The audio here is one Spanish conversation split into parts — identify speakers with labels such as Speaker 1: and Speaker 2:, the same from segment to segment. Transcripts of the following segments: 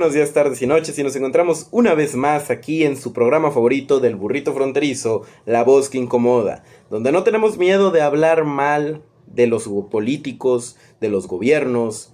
Speaker 1: Buenos días, tardes y noches, y nos encontramos una vez más aquí en su programa favorito del burrito fronterizo, La Voz que Incomoda, donde no tenemos miedo de hablar mal de los políticos, de los gobiernos,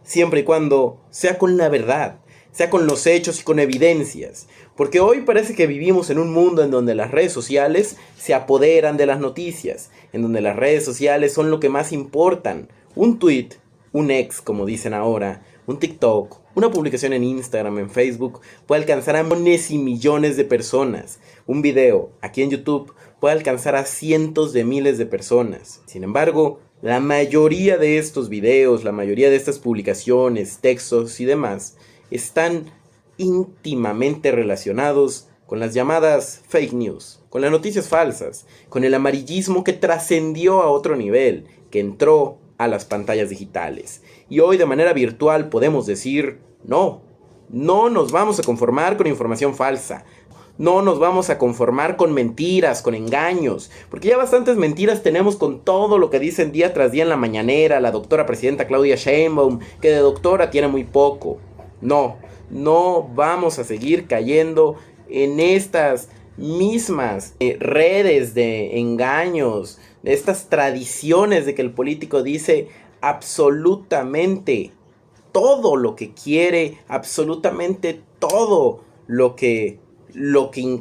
Speaker 1: siempre y cuando sea con la verdad, sea con los hechos y con evidencias. Porque hoy parece que vivimos en un mundo en donde las redes sociales se apoderan de las noticias, en donde las redes sociales son lo que más importan. Un tweet, un ex, como dicen ahora, un TikTok, una publicación en Instagram, en Facebook, puede alcanzar a millones y millones de personas. Un video, aquí en YouTube, puede alcanzar a cientos de miles de personas. Sin embargo, la mayoría de estos videos, la mayoría de estas publicaciones, textos y demás, están íntimamente relacionados con las llamadas fake news, con las noticias falsas, con el amarillismo que trascendió a otro nivel, que entró a las pantallas digitales. Y hoy de manera virtual podemos decir, no nos vamos a conformar con información falsa. No nos vamos a conformar con mentiras, con engaños, porque ya bastantes mentiras tenemos con todo lo que dicen día tras día en la mañanera la doctora presidenta Claudia Sheinbaum, que de doctora tiene muy poco. No vamos a seguir cayendo en estas mismas redes de engaños, de estas tradiciones de que el político dice absolutamente todo lo que quiere, absolutamente todo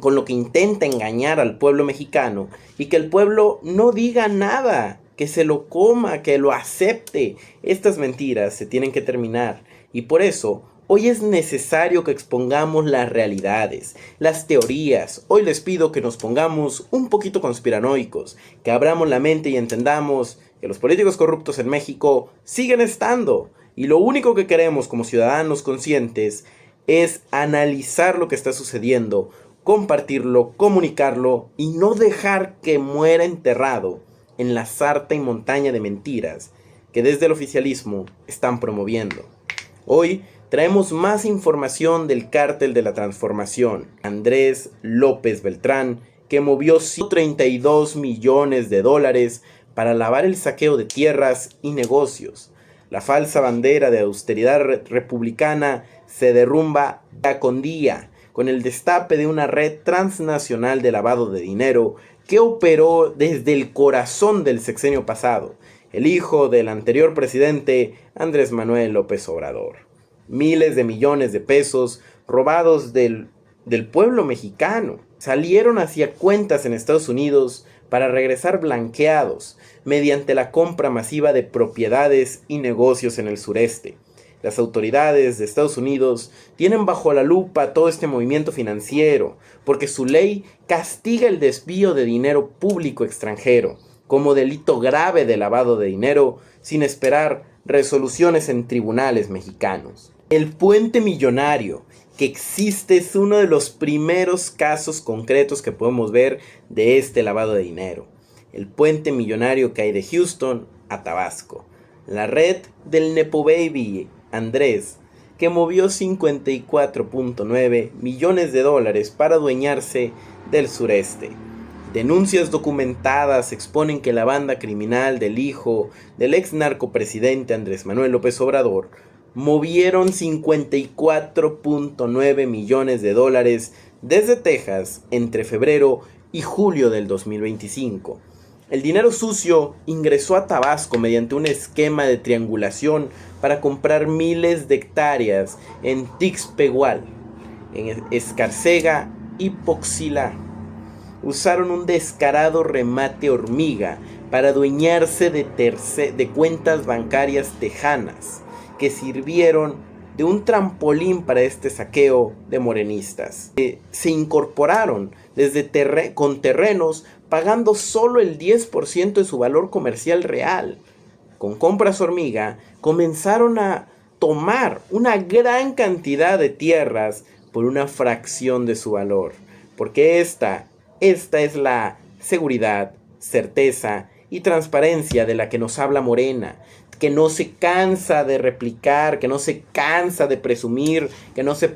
Speaker 1: con lo que intenta engañar al pueblo mexicano, y que el pueblo no diga nada, que se lo coma, que lo acepte. Estas mentiras se tienen que terminar, y por eso hoy es necesario que expongamos las realidades, las teorías. Hoy les pido que nos pongamos un poquito conspiranoicos, que abramos la mente y entendamos que los políticos corruptos en México siguen estando, y lo único que queremos como ciudadanos conscientes es analizar lo que está sucediendo, compartirlo, comunicarlo y no dejar que muera enterrado en la sarta y montaña de mentiras que desde el oficialismo están promoviendo. Hoy traemos más información del cártel de la transformación, Andrés López Beltrán, que movió $132 millones para lavar el saqueo de tierras y negocios. La falsa bandera de austeridad republicana se derrumba día con día, con el destape de una red transnacional de lavado de dinero que operó desde el corazón del sexenio pasado, el hijo del anterior presidente Andrés Manuel López Obrador. Miles de millones de pesos robados del pueblo mexicano salieron hacia cuentas en Estados Unidos para regresar blanqueados mediante la compra masiva de propiedades y negocios en el sureste. Las autoridades de Estados Unidos tienen bajo la lupa todo este movimiento financiero, porque su ley castiga el desvío de dinero público extranjero como delito grave de lavado de dinero, sin esperar resoluciones en tribunales mexicanos. El puente millonario que existe es uno de los primeros casos concretos que podemos ver de este lavado de dinero. El puente millonario que hay de Houston a Tabasco. La red del Nepo Baby Andrés, que movió $54.9 millones para adueñarse del sureste. Denuncias documentadas exponen que la banda criminal del hijo del ex narcopresidente Andrés Manuel López Obrador movieron $54.9 millones desde Texas entre febrero y julio del 2025. El dinero sucio ingresó a Tabasco mediante un esquema de triangulación para comprar miles de hectáreas en Tixpehual, en Escarcega y Poxilá. Usaron un descarado remate hormiga para adueñarse de cuentas bancarias tejanas que sirvieron de un trampolín para este saqueo de morenistas. Se incorporaron con terrenos pagando solo el 10% de su valor comercial real. Con compras hormiga comenzaron a tomar una gran cantidad de tierras por una fracción de su valor, porque esta es la seguridad, certeza y transparencia de la que nos habla Morena, que no se cansa de replicar, que no se cansa de presumir, que no se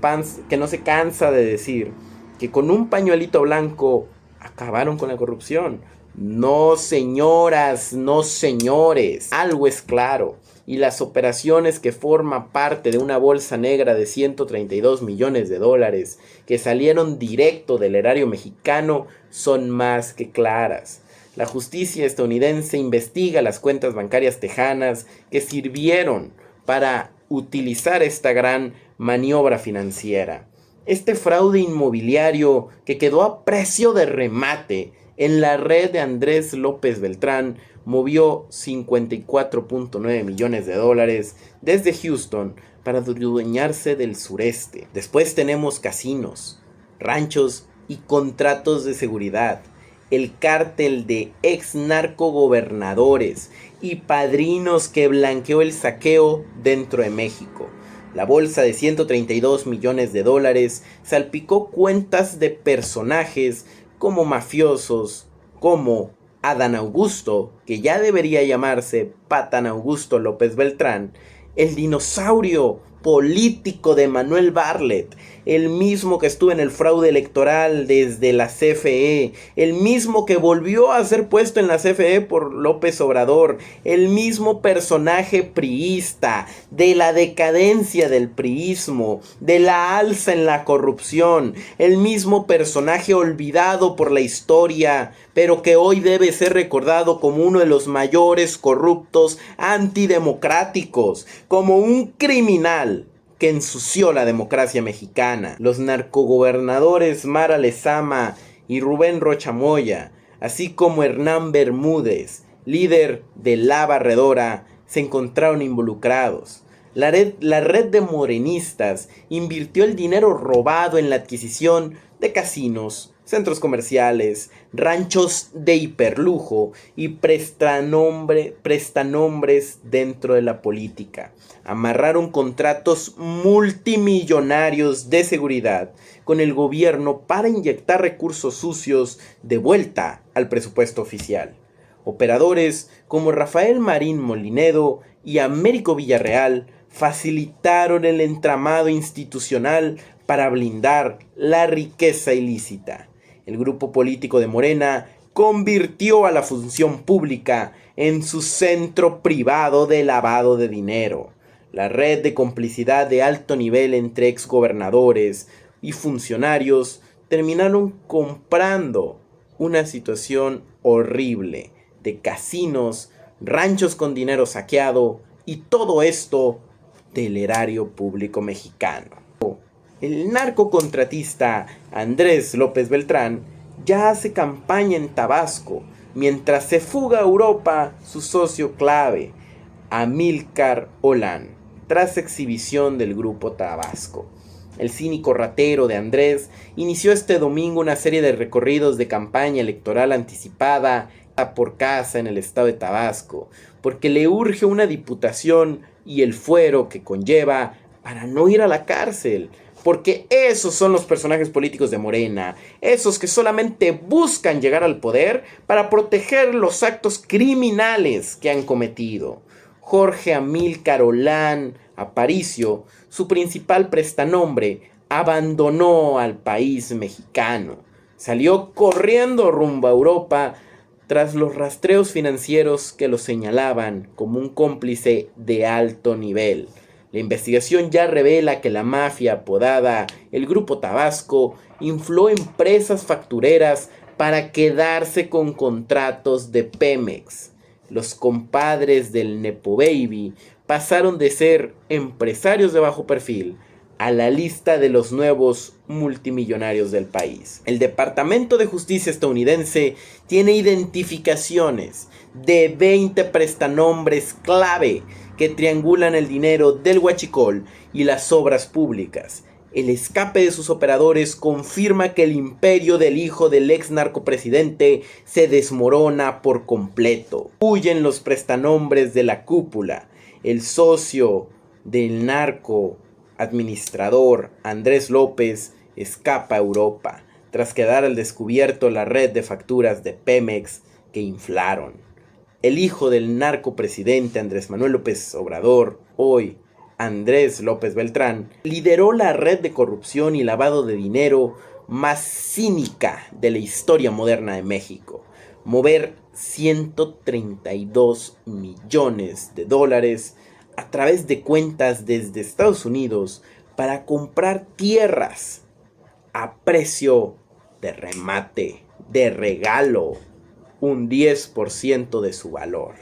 Speaker 1: cansa de decir que con un pañuelito blanco acabaron con la corrupción. No, señoras, no, señores. Algo es claro. y las operaciones que forman parte de una bolsa negra de 132 millones de dólares que salieron directo del erario mexicano son más que claras. La justicia estadounidense investiga las cuentas bancarias tejanas que sirvieron para utilizar esta gran maniobra financiera. Este fraude inmobiliario que quedó a precio de remate en la red de Andrés López Beltrán movió 54.9 millones de dólares desde Houston para adueñarse del sureste. Después tenemos casinos, ranchos y contratos de seguridad. El cártel de ex narcogobernadores y padrinos que blanqueó el saqueo dentro de México. La bolsa de 132 millones de dólares salpicó cuentas de personajes como mafiosos, como Adán Augusto, que ya debería llamarse Patán Augusto López Beltrán, el dinosaurio político de Manuel Bartlett, el mismo que estuvo en el fraude electoral desde la CFE, el mismo que volvió a ser puesto en la CFE por López Obrador, el mismo personaje priista, de la decadencia del priismo, de la alza en la corrupción, el mismo personaje olvidado por la historia, pero que hoy debe ser recordado como uno de los mayores corruptos antidemocráticos, como un criminal que ensució la democracia mexicana. Los narcogobernadores Mara Lezama y Rubén Rocha Moya, así como Hernán Bermúdez, líder de La Barredora, se encontraron involucrados. La red de morenistas invirtió el dinero robado en la adquisición de casinos, centros comerciales, ranchos de hiperlujo y prestanombres dentro de la política. Amarraron contratos multimillonarios de seguridad con el gobierno para inyectar recursos sucios de vuelta al presupuesto oficial. Operadores como Rafael Marín Molinedo y Américo Villarreal facilitaron el entramado institucional para blindar la riqueza ilícita. El grupo político de Morena convirtió a la función pública en su centro privado de lavado de dinero. La red de complicidad de alto nivel entre exgobernadores y funcionarios terminaron comprando una situación horrible de casinos, ranchos con dinero saqueado y todo esto del erario público mexicano. El narcocontratista Andrés López Beltrán ya hace campaña en Tabasco, mientras se fuga a Europa su socio clave, Amílcar Olán, tras exhibición del grupo Tabasco. El cínico ratero de Andrés inició este domingo una serie de recorridos de campaña electoral anticipada por casa en el estado de Tabasco, porque le urge una diputación y el fuero que conlleva para no ir a la cárcel. Porque esos son los personajes políticos de Morena, esos que solamente buscan llegar al poder para proteger los actos criminales que han cometido. Jorge Amílcar Olán Aparicio, su principal prestanombre, abandonó al país mexicano. Salió corriendo rumbo a Europa tras los rastreos financieros que lo señalaban como un cómplice de alto nivel. La investigación ya revela que la mafia apodada el Grupo Tabasco infló empresas factureras para quedarse con contratos de Pemex. Los compadres del Nepo Baby pasaron de ser empresarios de bajo perfil a la lista de los nuevos multimillonarios del país. El Departamento de Justicia estadounidense tiene identificaciones de 20 prestanombres clave que triangulan el dinero del huachicol y las obras públicas. El escape de sus operadores confirma que el imperio del hijo del ex narcopresidente se desmorona por completo. Huyen los prestanombres de la cúpula. El socio del narco administrador Andrés López escapa a Europa tras quedar al descubierto la red de facturas de Pemex que inflaron. El hijo del narcopresidente Andrés Manuel López Obrador, hoy Andrés López Beltrán, lideró la red de corrupción y lavado de dinero más cínica de la historia moderna de México. Mover 132 millones de dólares a través de cuentas desde Estados Unidos para comprar tierras a precio de remate, de regalo, un 10% de su valor.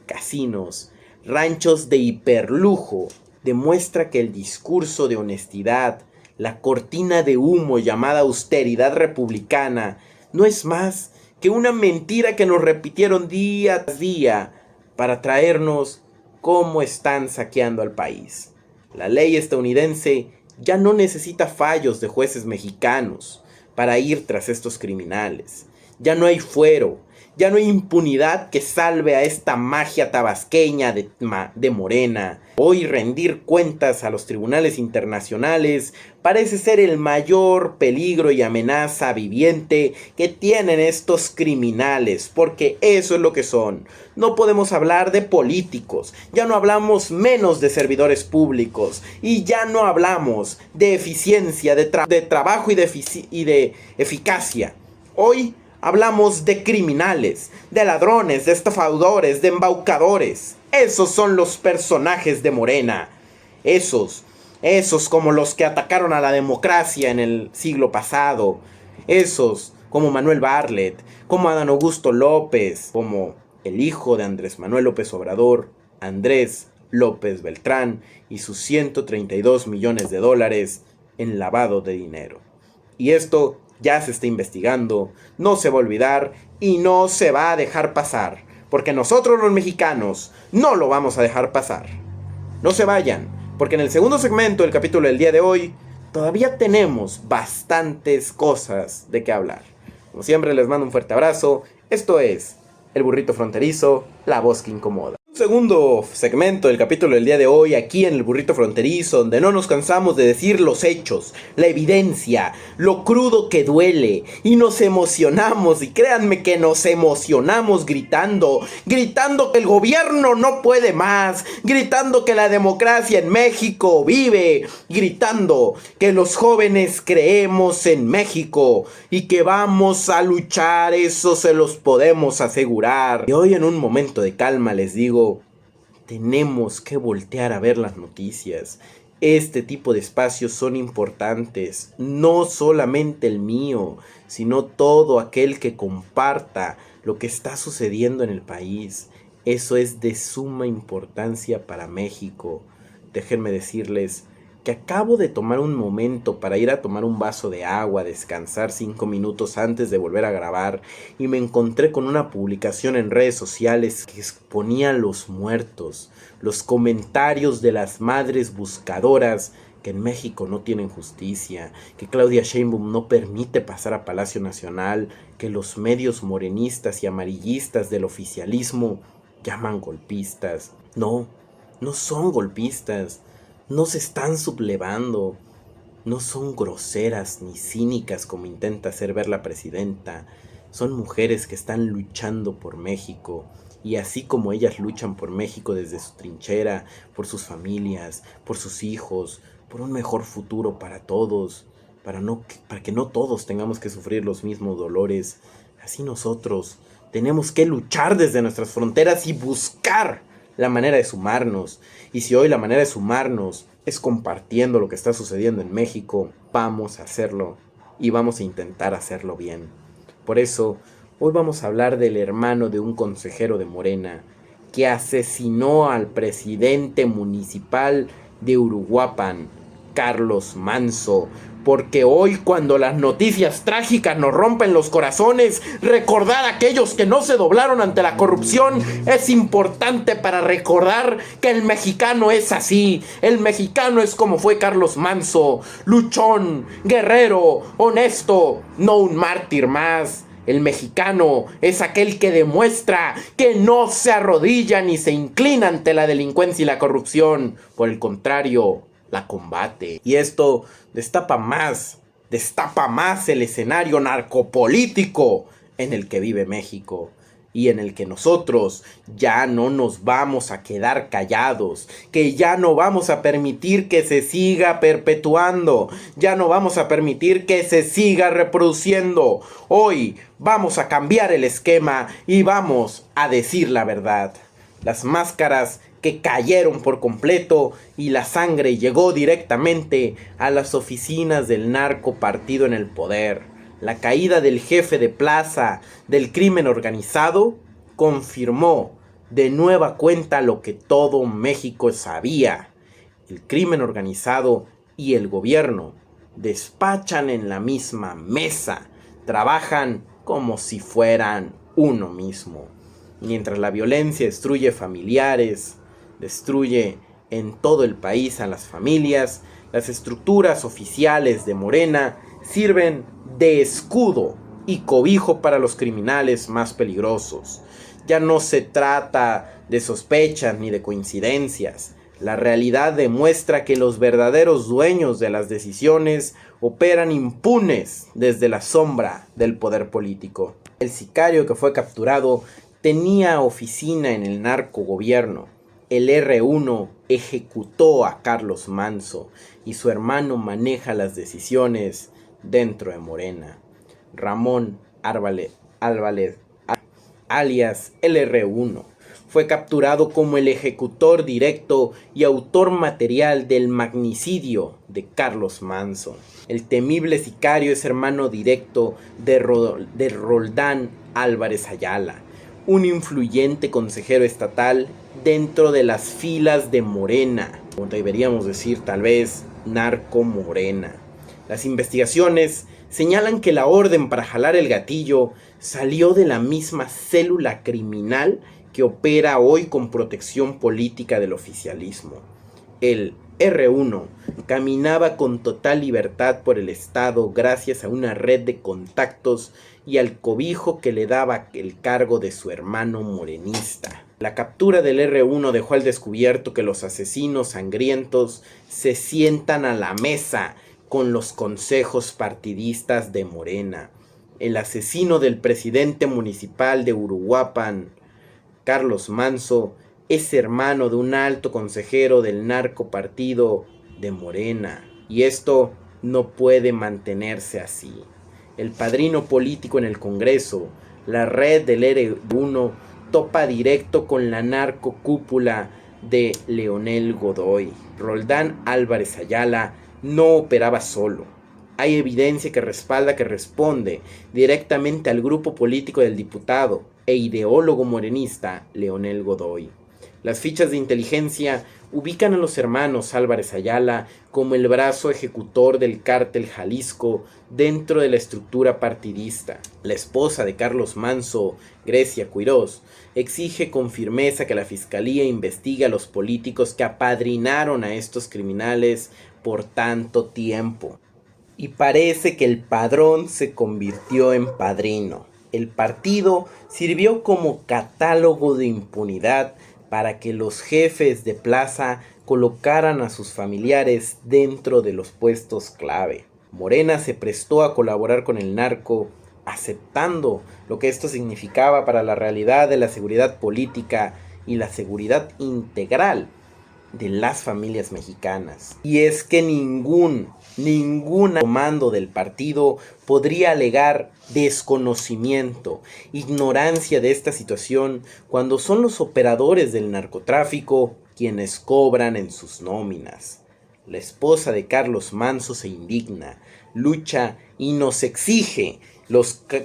Speaker 1: Casinos, ranchos de hiperlujo, demuestra que el discurso de honestidad, la cortina de humo llamada austeridad republicana, no es más que una mentira que nos repitieron día tras día para traernos cómo están saqueando al país. La ley estadounidense ya no necesita fallos de jueces mexicanos para ir tras estos criminales. Ya no hay fuero, ya no hay impunidad que salve a esta magia tabasqueña de Morena. Hoy rendir cuentas a los tribunales internacionales parece ser el mayor peligro y amenaza viviente que tienen estos criminales, porque eso es lo que son. No podemos hablar de políticos, ya no hablamos menos de servidores públicos y ya no hablamos de eficiencia, de trabajo y de eficacia. Hoy hablamos de criminales, de ladrones, de estafadores, de embaucadores. Esos son los personajes de Morena. Esos como los que atacaron a la democracia en el siglo pasado. Esos como Manuel Bartlett, como Adán Augusto López, como el hijo de Andrés Manuel López Obrador, Andrés López Beltrán, y sus $132 millones en lavado de dinero. Y esto ya se está investigando, no se va a olvidar y no se va a dejar pasar, porque nosotros los mexicanos no lo vamos a dejar pasar. No se vayan, porque en el segundo segmento del capítulo del día de hoy todavía tenemos bastantes cosas de qué hablar. Como siempre, les mando un fuerte abrazo. Esto es El Burrito Fronterizo, la voz que incomoda. Segundo segmento del capítulo del día de hoy, aquí en El Burrito Fronterizo, donde no nos cansamos de decir los hechos, la evidencia, lo crudo que duele, y nos emocionamos, y créanme que nos emocionamos gritando que el gobierno no puede más, gritando que la democracia en México vive, gritando que los jóvenes creemos en México y que vamos a luchar, eso se los podemos asegurar. Y hoy, en un momento de calma, les digo, tenemos que voltear a ver las noticias. Este tipo de espacios son importantes, no solamente el mío, sino todo aquel que comparta lo que está sucediendo en el país. Eso es de suma importancia para México. Déjenme decirles que acabo de tomar un momento para ir a tomar un vaso de agua, descansar 5 minutos antes de volver a grabar, y me encontré con una publicación en redes sociales que exponía los muertos, los comentarios de las madres buscadoras que en México no tienen justicia, que Claudia Sheinbaum no permite pasar a Palacio Nacional, que los medios morenistas y amarillistas del oficialismo llaman golpistas. No son golpistas. No se están sublevando, no son groseras ni cínicas como intenta hacer ver la presidenta. Son mujeres que están luchando por México, y así como ellas luchan por México desde su trinchera, por sus familias, por sus hijos, por un mejor futuro para todos, para que no todos tengamos que sufrir los mismos dolores, así nosotros tenemos que luchar desde nuestras fronteras y buscar la manera de sumarnos. Y si hoy la manera de sumarnos es compartiendo lo que está sucediendo en México, vamos a hacerlo y vamos a intentar hacerlo bien. Por eso, hoy vamos a hablar del hermano de un consejero de Morena que asesinó al presidente municipal de Uruapan, Carlos Manso. Porque hoy, cuando las noticias trágicas nos rompen los corazones, recordar a aquellos que no se doblaron ante la corrupción es importante para recordar que el mexicano es así. El mexicano es como fue Carlos Manso: luchón, guerrero, honesto, no un mártir más. El mexicano es aquel que demuestra que no se arrodilla ni se inclina ante la delincuencia y la corrupción. Por el contrario, la combate. Y esto destapa más el escenario narcopolítico en el que vive México, y en el que nosotros ya no nos vamos a quedar callados, que ya no vamos a permitir que se siga perpetuando, ya no vamos a permitir que se siga reproduciendo. Hoy vamos a cambiar el esquema y vamos a decir la verdad. Las máscaras que cayeron por completo y la sangre llegó directamente a las oficinas del narco partido en el poder. La caída del jefe de plaza del crimen organizado confirmó de nueva cuenta lo que todo México sabía. El crimen organizado y el gobierno despachan en la misma mesa, trabajan como si fueran uno mismo. Mientras la violencia destruye familiares, destruye en todo el país a las familias, las estructuras oficiales de Morena sirven de escudo y cobijo para los criminales más peligrosos. Ya no se trata de sospechas ni de coincidencias. La realidad demuestra que los verdaderos dueños de las decisiones operan impunes desde la sombra del poder político. El sicario que fue capturado tenía oficina en el narcogobierno. El R1 ejecutó a Carlos Manso y su hermano maneja las decisiones dentro de Morena. Ramón Álvarez, alias el R1, fue capturado como el ejecutor directo y autor material del magnicidio de Carlos Manso. El temible sicario es hermano directo de Roldán Álvarez Ayala, un influyente consejero estatal dentro de las filas de Morena, o deberíamos decir tal vez narco Morena. Las investigaciones señalan que la orden para jalar el gatillo salió de la misma célula criminal que opera hoy con protección política del oficialismo. El R1 caminaba con total libertad por el estado gracias a una red de contactos y al cobijo que le daba el cargo de su hermano morenista. La captura del R1 dejó al descubierto que los asesinos sangrientos se sientan a la mesa con los consejos partidistas de Morena. El asesino del presidente municipal de Uruapan, Carlos Manso, es hermano de un alto consejero del narcopartido de Morena. Y esto no puede mantenerse así. El padrino político en el Congreso, la red del R1, topa directo con la narcocúpula de Leonel Godoy. Roldán Álvarez Ayala no operaba solo. Hay evidencia que respalda que responde directamente al grupo político del diputado e ideólogo morenista Leonel Godoy. Las fichas de inteligencia ubican a los hermanos Álvarez Ayala como el brazo ejecutor del cártel Jalisco dentro de la estructura partidista. La esposa de Carlos Manso, Grecia Quirós, exige con firmeza que la fiscalía investigue a los políticos que apadrinaron a estos criminales por tanto tiempo. Y parece que el padrón se convirtió en padrino. El partido sirvió como catálogo de impunidad para que los jefes de plaza colocaran a sus familiares dentro de los puestos clave. Morena se prestó a colaborar con el narco, aceptando lo que esto significaba para la realidad de la seguridad política y la seguridad integral de las familias mexicanas. Y es que ningún comando del partido podría alegar desconocimiento, ignorancia de esta situación cuando son los operadores del narcotráfico quienes cobran en sus nóminas. La esposa de Carlos Manso se indigna, lucha y nos exige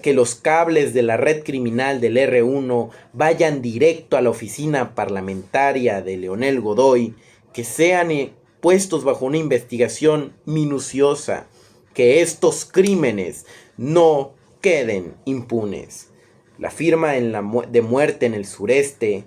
Speaker 1: que los cables de la red criminal del R1 vayan directo a la oficina parlamentaria de Leonel Godoy, que sean puestos bajo una investigación minuciosa, que estos crímenes no queden impunes. La firma de muerte en el sureste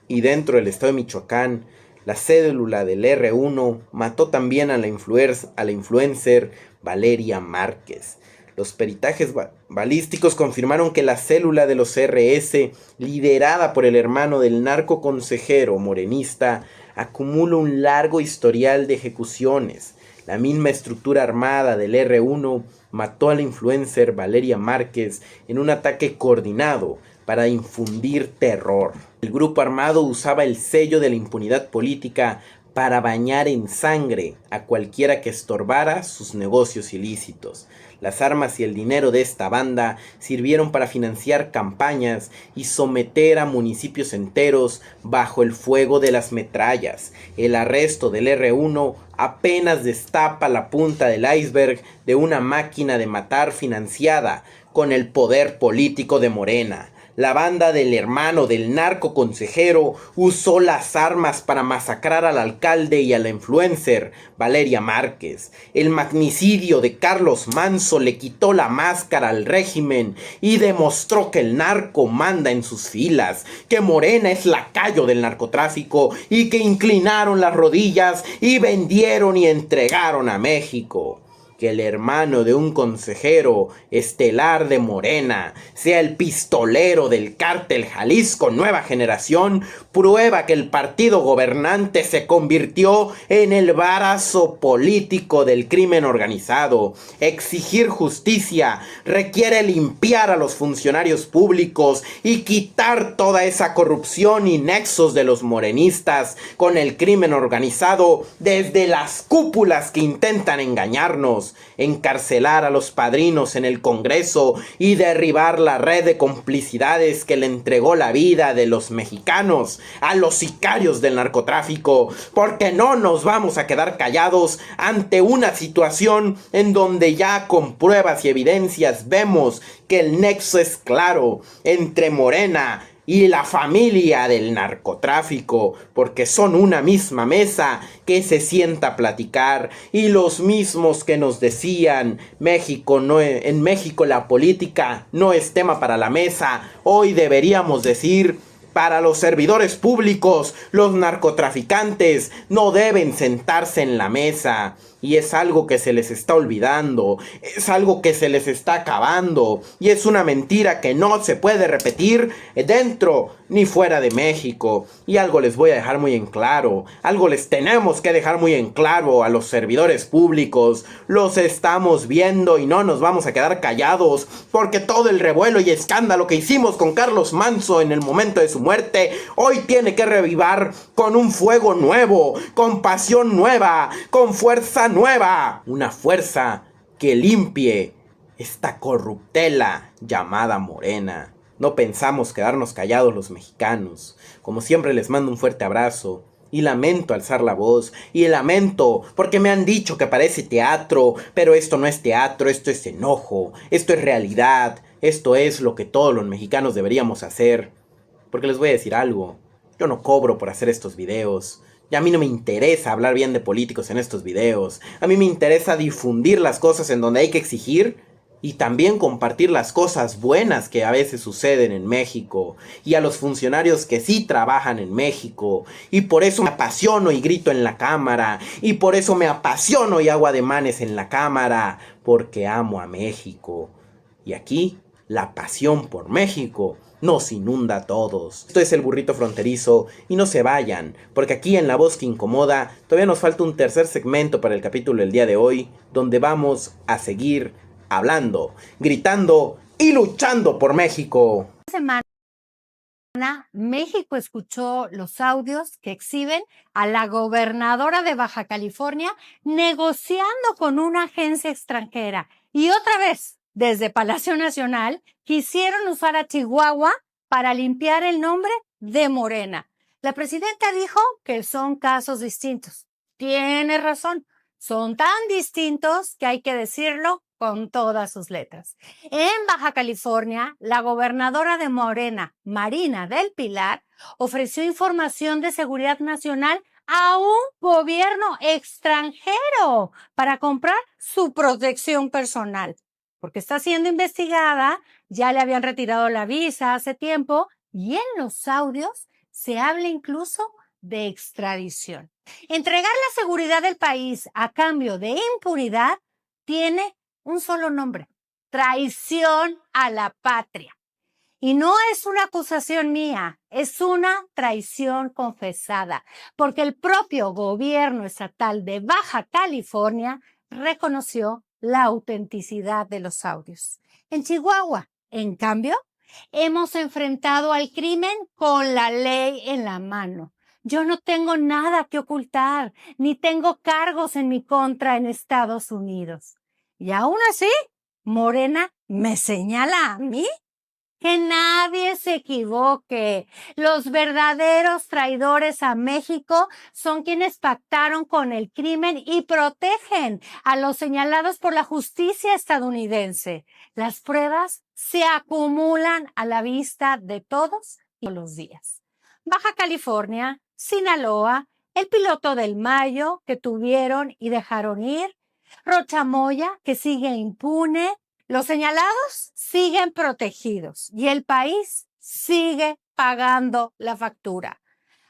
Speaker 1: y dentro del estado de Michoacán, la cédula del R1 mató también a la influencer Valeria Márquez. Los peritajes balísticos confirmaron que la célula de los RS, liderada por el hermano del narco consejero morenista, acumula un largo historial de ejecuciones. La misma estructura armada del R1 mató a la influencer Valeria Márquez en un ataque coordinado para infundir terror. El grupo armado usaba el sello de la impunidad política para bañar en sangre a cualquiera que estorbara sus negocios ilícitos. Las armas y el dinero de esta banda sirvieron para financiar campañas y someter a municipios enteros bajo el fuego de las metrallas. El arresto del R1 apenas destapa la punta del iceberg de una máquina de matar financiada con el poder político de Morena. La banda del hermano del narco consejero usó las armas para masacrar al alcalde y a la influencer Valeria Márquez. El magnicidio de Carlos Manso le quitó la máscara al régimen y demostró que el narco manda en sus filas, que Morena es lacayo del narcotráfico y que inclinaron las rodillas y vendieron y entregaron a México. Que el hermano de un consejero estelar de Morena sea el pistolero del cártel Jalisco Nueva Generación, prueba que el partido gobernante se convirtió en el brazo político del crimen organizado. Exigir justicia requiere limpiar a los funcionarios públicos y quitar toda esa corrupción y nexos de los morenistas con el crimen organizado desde las cúpulas que intentan engañarnos. Encarcelar a los padrinos en el Congreso y derribar la red de complicidades que le entregó la vida de los mexicanos a los sicarios del narcotráfico, porque no nos vamos a quedar callados ante una situación en donde ya con pruebas y evidencias vemos que el nexo es claro entre Morena y la familia del narcotráfico, porque son una misma mesa que se sienta a platicar, y los mismos que nos decían en México la política no es tema para la mesa, hoy deberíamos decir: para los servidores públicos, los narcotraficantes no deben sentarse en la mesa. Y es algo que se les está olvidando, es algo que se les está acabando, y es una mentira que no se puede repetir dentro ni fuera de México. Y algo les voy a dejar muy en claro, algo les tenemos que dejar muy en claro a los servidores públicos: los estamos viendo y no nos vamos a quedar callados, porque todo el revuelo y escándalo que hicimos con Carlos Manso en el momento de su muerte, hoy tiene que revivar con un fuego nuevo, con pasión nueva, con fuerza nueva, una fuerza que limpie esta corruptela llamada Morena. No pensamos quedarnos callados los mexicanos. Como siempre, les mando un fuerte abrazo. Y lamento alzar la voz, y lamento porque me han dicho que parece teatro, pero esto no es teatro, esto es enojo, esto es realidad, esto es lo que todos los mexicanos deberíamos hacer. Porque les voy a decir algo: yo no cobro por hacer estos videos. Y a mí no me interesa hablar bien de políticos en estos videos. A mí me interesa difundir las cosas en donde hay que exigir, y también compartir las cosas buenas que a veces suceden en México, y a los funcionarios que sí trabajan en México. Y por eso me apasiono y grito en la cámara, y por eso me apasiono y hago ademanes en la cámara, porque amo a México. Y aquí la pasión por México nos inunda a todos. Esto es El Burrito Fronterizo, y no se vayan, porque aquí en La Voz que Incomoda todavía nos falta un tercer segmento para el capítulo del día de hoy, donde vamos a seguir hablando, gritando y luchando por México.
Speaker 2: Semana, México escuchó los audios que exhiben a la gobernadora de Baja California negociando con una agencia extranjera. Y otra vez, desde Palacio Nacional, quisieron usar a Chihuahua para limpiar el nombre de Morena. La presidenta dijo que son casos distintos. Tiene razón, son tan distintos que hay que decirlo con todas sus letras. En Baja California, la gobernadora de Morena, Marina del Pilar, ofreció información de seguridad nacional a un gobierno extranjero para comprar su protección personal, porque está siendo investigada, ya le habían retirado la visa hace tiempo, y en los audios se habla incluso de extradición. Entregar la seguridad del país a cambio de impunidad tiene un solo nombre: traición a la patria. Y no es una acusación mía, es una traición confesada, porque el propio gobierno estatal de Baja California reconoció la autenticidad de los audios. En Chihuahua, en cambio, hemos enfrentado al crimen con la ley en la mano. Yo no tengo nada que ocultar, ni tengo cargos en mi contra en Estados Unidos. Y aún así, ¿Morena me señala a mí? Que nadie se equivoque. Los verdaderos traidores a México son quienes pactaron con el crimen y protegen a los señalados por la justicia estadounidense. Las pruebas se acumulan a la vista de todos los días. Baja California, Sinaloa, el piloto del Mayo que tuvieron y dejaron ir, Rochamoya que sigue impune. Los señalados siguen protegidos y el país sigue pagando la factura.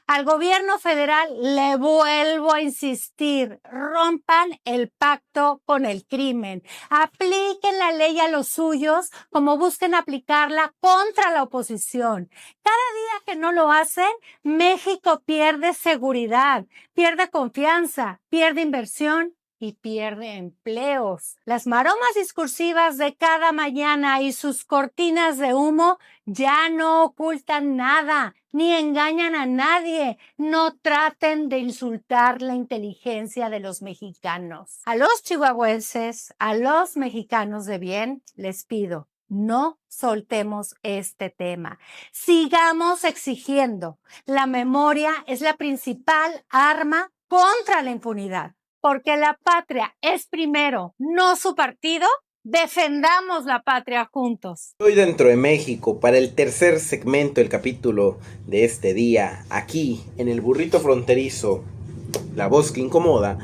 Speaker 2: Al gobierno federal le vuelvo a insistir, rompan el pacto con el crimen, apliquen la ley a los suyos como busquen aplicarla contra la oposición. Cada día que no lo hacen, México pierde seguridad, pierde confianza, pierde inversión y pierde empleos. Las maromas discursivas de cada mañana y sus cortinas de humo ya no ocultan nada, ni engañan a nadie. No traten de insultar la inteligencia de los mexicanos. A los chihuahuenses, a los mexicanos de bien, les pido, no soltemos este tema. Sigamos exigiendo. La memoria es la principal arma contra la impunidad. Porque la patria es primero, no su partido. Defendamos la patria juntos.
Speaker 1: Hoy dentro de México para el tercer segmento del capítulo de este día, aquí en el burrito fronterizo, la voz que incomoda,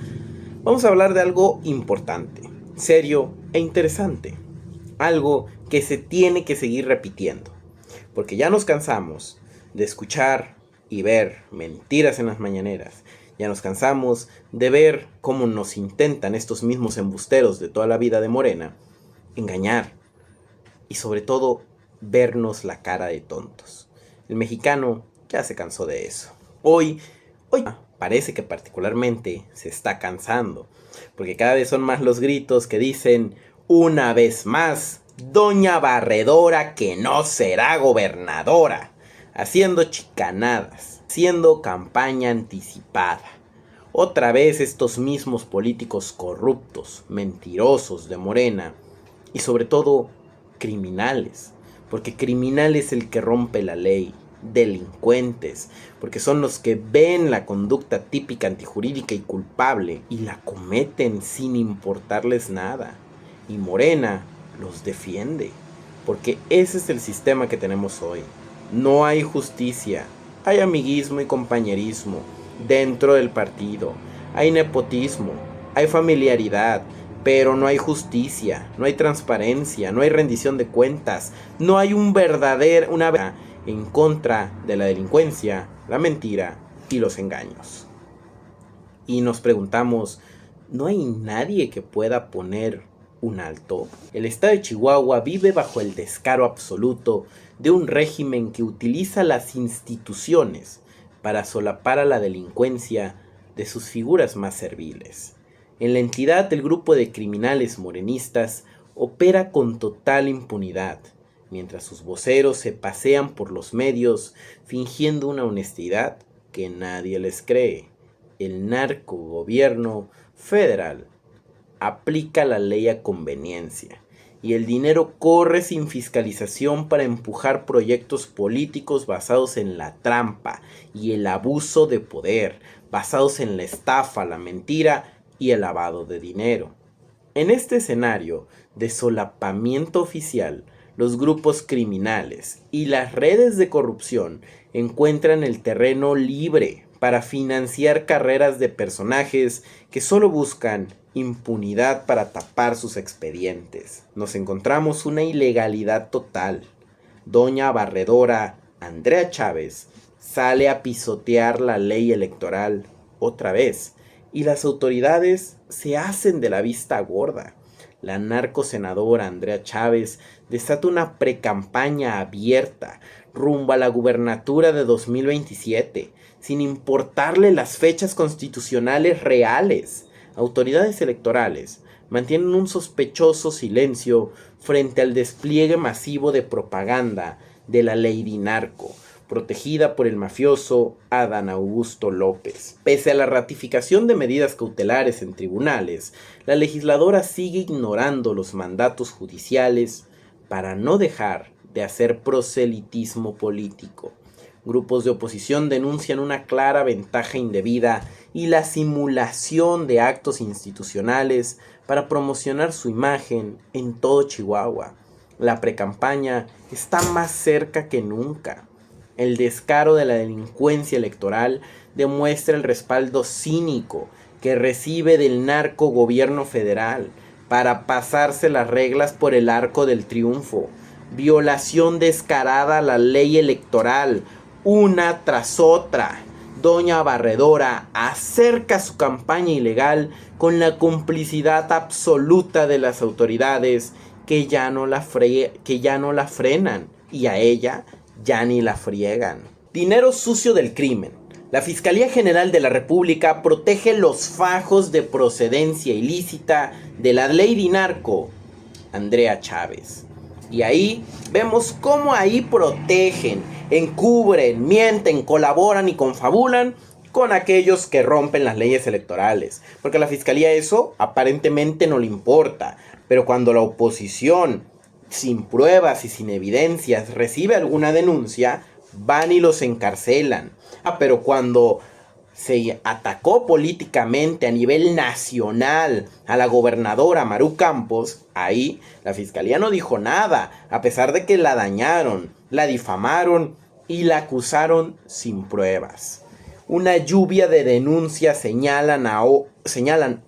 Speaker 1: vamos a hablar de algo importante, serio e interesante. Algo que se tiene que seguir repitiendo, porque ya nos cansamos de escuchar y ver mentiras en las mañaneras. Ya nos cansamos de ver cómo nos intentan estos mismos embusteros de toda la vida de Morena engañar y sobre todo vernos la cara de tontos. El mexicano ya se cansó de eso. Hoy parece que particularmente se está cansando, porque cada vez son más los gritos que dicen una vez más, Doña Barredora que no será gobernadora, haciendo chicanadas, haciendo campaña anticipada. Otra vez estos mismos políticos corruptos, mentirosos de Morena y sobre todo criminales, porque criminal es el que rompe la ley, delincuentes, porque son los que ven la conducta típica antijurídica y culpable y la cometen sin importarles nada. Y Morena los defiende, porque ese es el sistema que tenemos hoy. No hay justicia, hay amiguismo y compañerismo dentro del partido, hay nepotismo, hay familiaridad, pero no hay justicia, no hay transparencia, no hay rendición de cuentas, no hay una verdad en contra de la delincuencia, la mentira y los engaños. Y nos preguntamos, ¿no hay nadie que pueda poner un alto? El estado de Chihuahua vive bajo el descaro absoluto de un régimen que utiliza las instituciones para solapar a la delincuencia de sus figuras más serviles. En la entidad, el grupo de criminales morenistas opera con total impunidad, mientras sus voceros se pasean por los medios fingiendo una honestidad que nadie les cree. El narcogobierno federal aplica la ley a conveniencia y el dinero corre sin fiscalización para empujar proyectos políticos basados en la trampa y el abuso de poder, basados en la estafa, la mentira y el lavado de dinero. En este escenario de solapamiento oficial, los grupos criminales y las redes de corrupción encuentran el terreno libre para financiar carreras de personajes que solo buscan impunidad para tapar sus expedientes. Nos encontramos una ilegalidad total. Doña Barredora Andrea Chávez sale a pisotear la ley electoral otra vez y las autoridades se hacen de la vista gorda. La narcosenadora Andrea Chávez desata una precampaña abierta rumbo a la gubernatura de 2027, sin importarle las fechas constitucionales reales. Autoridades electorales mantienen un sospechoso silencio frente al despliegue masivo de propaganda de la ley de narco, protegida por el mafioso Adán Augusto López. Pese a la ratificación de medidas cautelares en tribunales, la legisladora sigue ignorando los mandatos judiciales para no dejar de hacer proselitismo político. Grupos de oposición denuncian una clara ventaja indebida y la simulación de actos institucionales para promocionar su imagen en todo Chihuahua. La precampaña está más cerca que nunca. El descaro de la delincuencia electoral demuestra el respaldo cínico que recibe del narco gobierno federal para pasarse las reglas por el arco del triunfo. Violación descarada a la ley electoral, una tras otra. Doña Barredora acerca su campaña ilegal con la complicidad absoluta de las autoridades que ya no la frenan y a ella ya ni la friegan. Dinero sucio del crimen. La Fiscalía General de la República protege los fajos de procedencia ilícita de la Lady Narco, Andrea Chávez. Y ahí vemos cómo ahí protegen, encubren, mienten, colaboran y confabulan con aquellos que rompen las leyes electorales. Porque a la Fiscalía eso aparentemente no le importa. Pero cuando la oposición, sin pruebas y sin evidencias, recibe alguna denuncia, van y los encarcelan. Pero cuando se atacó políticamente a nivel nacional a la gobernadora Maru Campos, ahí la fiscalía no dijo nada, a pesar de que la dañaron, la difamaron y la acusaron sin pruebas. Una lluvia de denuncias señalan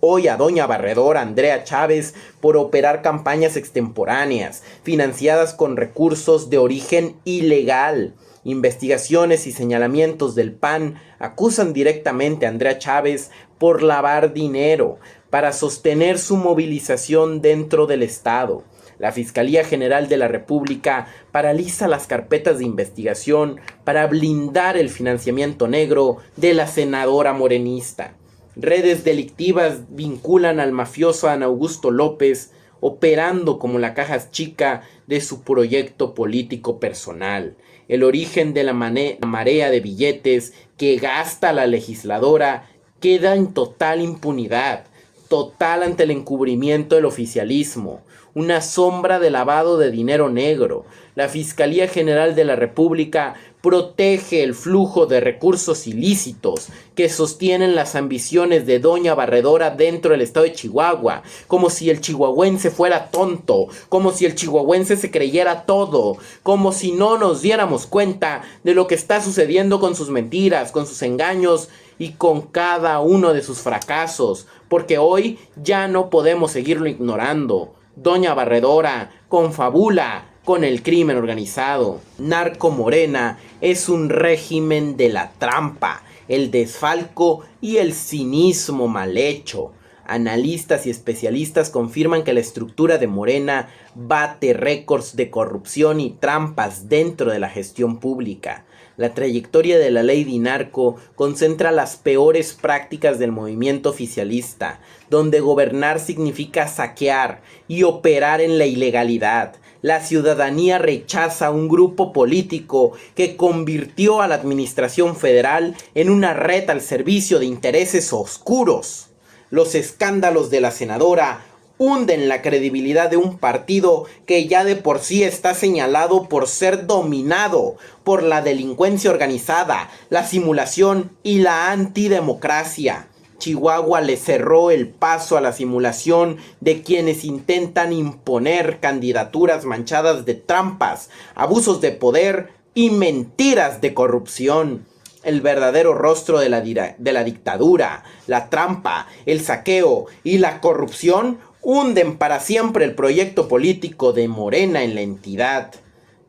Speaker 1: hoy a doña Barredora Andrea Chávez por operar campañas extemporáneas, financiadas con recursos de origen ilegal. Investigaciones y señalamientos del PAN acusan directamente a Andrea Chávez por lavar dinero para sostener su movilización dentro del Estado. La Fiscalía General de la República paraliza las carpetas de investigación para blindar el financiamiento negro de la senadora morenista. Redes delictivas vinculan al mafioso Adán Augusto López, operando como la caja chica de su proyecto político personal. El origen de la marea de billetes que gasta la legisladora queda en total impunidad, total ante el encubrimiento del oficialismo, una sombra de lavado de dinero negro. La Fiscalía General de la República protege el flujo de recursos ilícitos que sostienen las ambiciones de doña Barredora dentro del estado de Chihuahua, como si el chihuahuense fuera tonto, como si el chihuahuense se creyera todo, como si no nos diéramos cuenta de lo que está sucediendo con sus mentiras, con sus engaños y con cada uno de sus fracasos, porque hoy ya no podemos seguirlo ignorando. Doña Barredora confabula con el crimen organizado. Narco Morena es un régimen de la trampa, el desfalco y el cinismo mal hecho. Analistas y especialistas confirman que la estructura de Morena bate récords de corrupción y trampas dentro de la gestión pública. La trayectoria de la Lady Narco concentra las peores prácticas del movimiento oficialista, donde gobernar significa saquear y operar en la ilegalidad. La ciudadanía rechaza a un grupo político que convirtió a la administración federal en una red al servicio de intereses oscuros. Los escándalos de la senadora hunden la credibilidad de un partido que ya de por sí está señalado por ser dominado por la delincuencia organizada, la simulación y la antidemocracia. Chihuahua le cerró el paso a la simulación de quienes intentan imponer candidaturas manchadas de trampas, abusos de poder y mentiras de corrupción. El verdadero rostro de la dictadura, la trampa, el saqueo y la corrupción hunden para siempre el proyecto político de Morena en la entidad.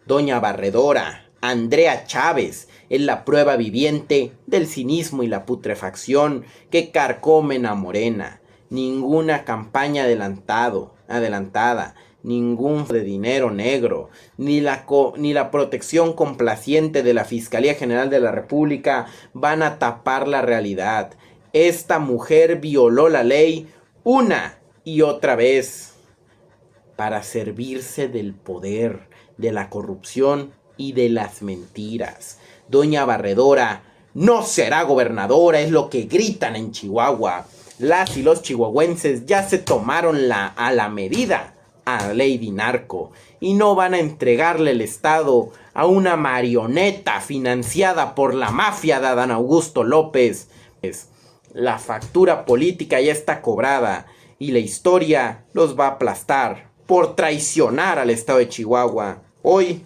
Speaker 1: Doña Barredora Andrea Chávez es la prueba viviente del cinismo y la putrefacción que carcomen a Morena. Ninguna campaña adelantada, ningún de dinero negro, ni la protección complaciente de la Fiscalía General de la República van a tapar la realidad. Esta mujer violó la ley una y otra vez para servirse del poder, de la corrupción y de las mentiras. Doña Barredora no será gobernadora, es lo que gritan en Chihuahua. Las y los chihuahuenses ya se tomaron a la medida a Lady Narco y no van a entregarle el Estado a una marioneta financiada por la mafia de Adán Augusto López. La factura política ya está cobrada y la historia los va a aplastar por traicionar al Estado de Chihuahua. Hoy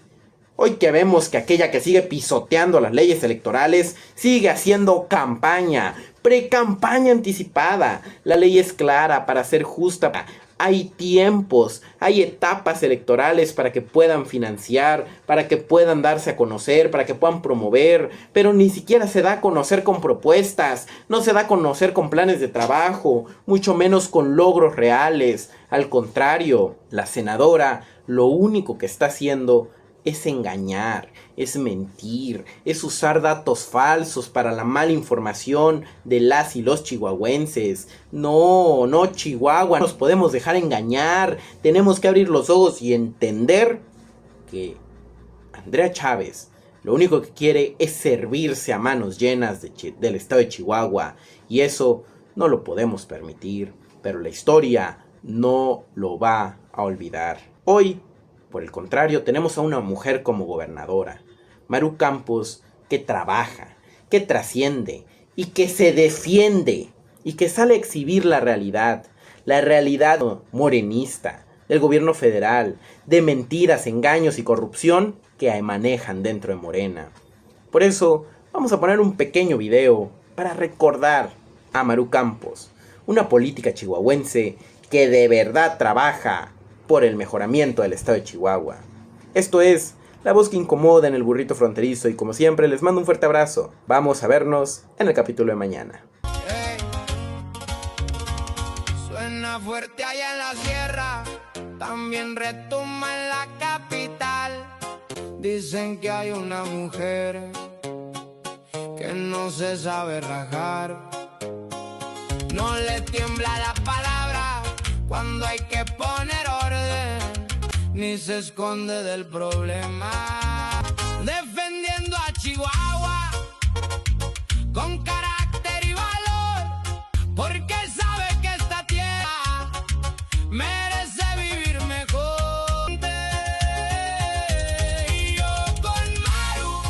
Speaker 1: que vemos que aquella que sigue pisoteando las leyes electorales sigue haciendo campaña, pre-campaña anticipada. La ley es clara para ser justa. Hay tiempos, hay etapas electorales para que puedan financiar, para que puedan darse a conocer, para que puedan promover, pero ni siquiera se da a conocer con propuestas, no se da a conocer con planes de trabajo, mucho menos con logros reales. Al contrario, la senadora lo único que está haciendo es engañar, es mentir, es usar datos falsos para la mala información de las y los chihuahuenses. No, Chihuahua, no nos podemos dejar engañar. Tenemos que abrir los ojos y entender que Andrea Chávez lo único que quiere es servirse a manos llenas del estado de Chihuahua. Y eso no lo podemos permitir, pero la historia no lo va a olvidar. Hoy, por el contrario, tenemos a una mujer como gobernadora, Maru Campos, que trabaja, que trasciende y que se defiende y que sale a exhibir la realidad morenista del gobierno federal, de mentiras, engaños y corrupción que manejan dentro de Morena. Por eso, vamos a poner un pequeño video para recordar a Maru Campos, una política chihuahuense que de verdad trabaja por el mejoramiento del estado de Chihuahua. Esto es La Voz que Incomoda en el Burrito Fronterizo y como siempre les mando un fuerte abrazo. Vamos a vernos en el capítulo de mañana.
Speaker 3: Hey, suena fuerte allá en la sierra, también retumba en la capital. Dicen que hay una mujer que no se sabe rajar, no le tiembla la palabra cuando hay que poner orden, ni se esconde del problema, defendiendo a Chihuahua con carácter y valor, porque sabe que esta tierra merece vivir mejor. Y yo con Maru,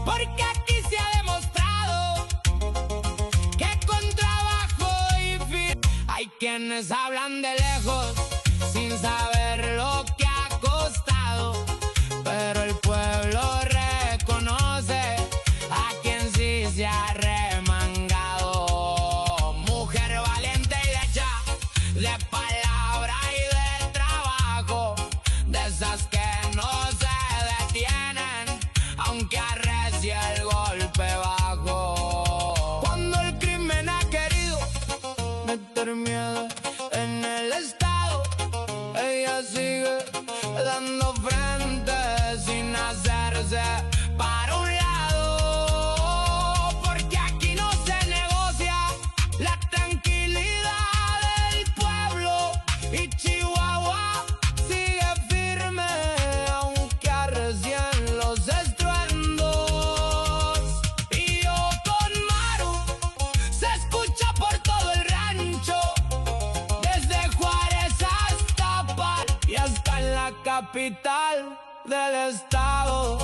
Speaker 3: porque aquí se ha demostrado que con trabajo y fin hay quienes hablan de lejos sin saber lo que ha costado, pero el pueblo reconoce a quien sí se ha remangado. Mujer valiente y hecha de palabra y de trabajo, de esas que no se detienen aunque arrecie el golpe bajo. Cuando el crimen ha querido meter miedo en el estado, ella sigue dando frente sin hacerse para un lado, porque aquí no se negocia la tranquilidad del pueblo y Chihuahua sigue firme aunque arrecien los estruendos. Y yo con Maru se escucha por todo el rancho, desde Juárez hasta Par y hasta en la capital del estado.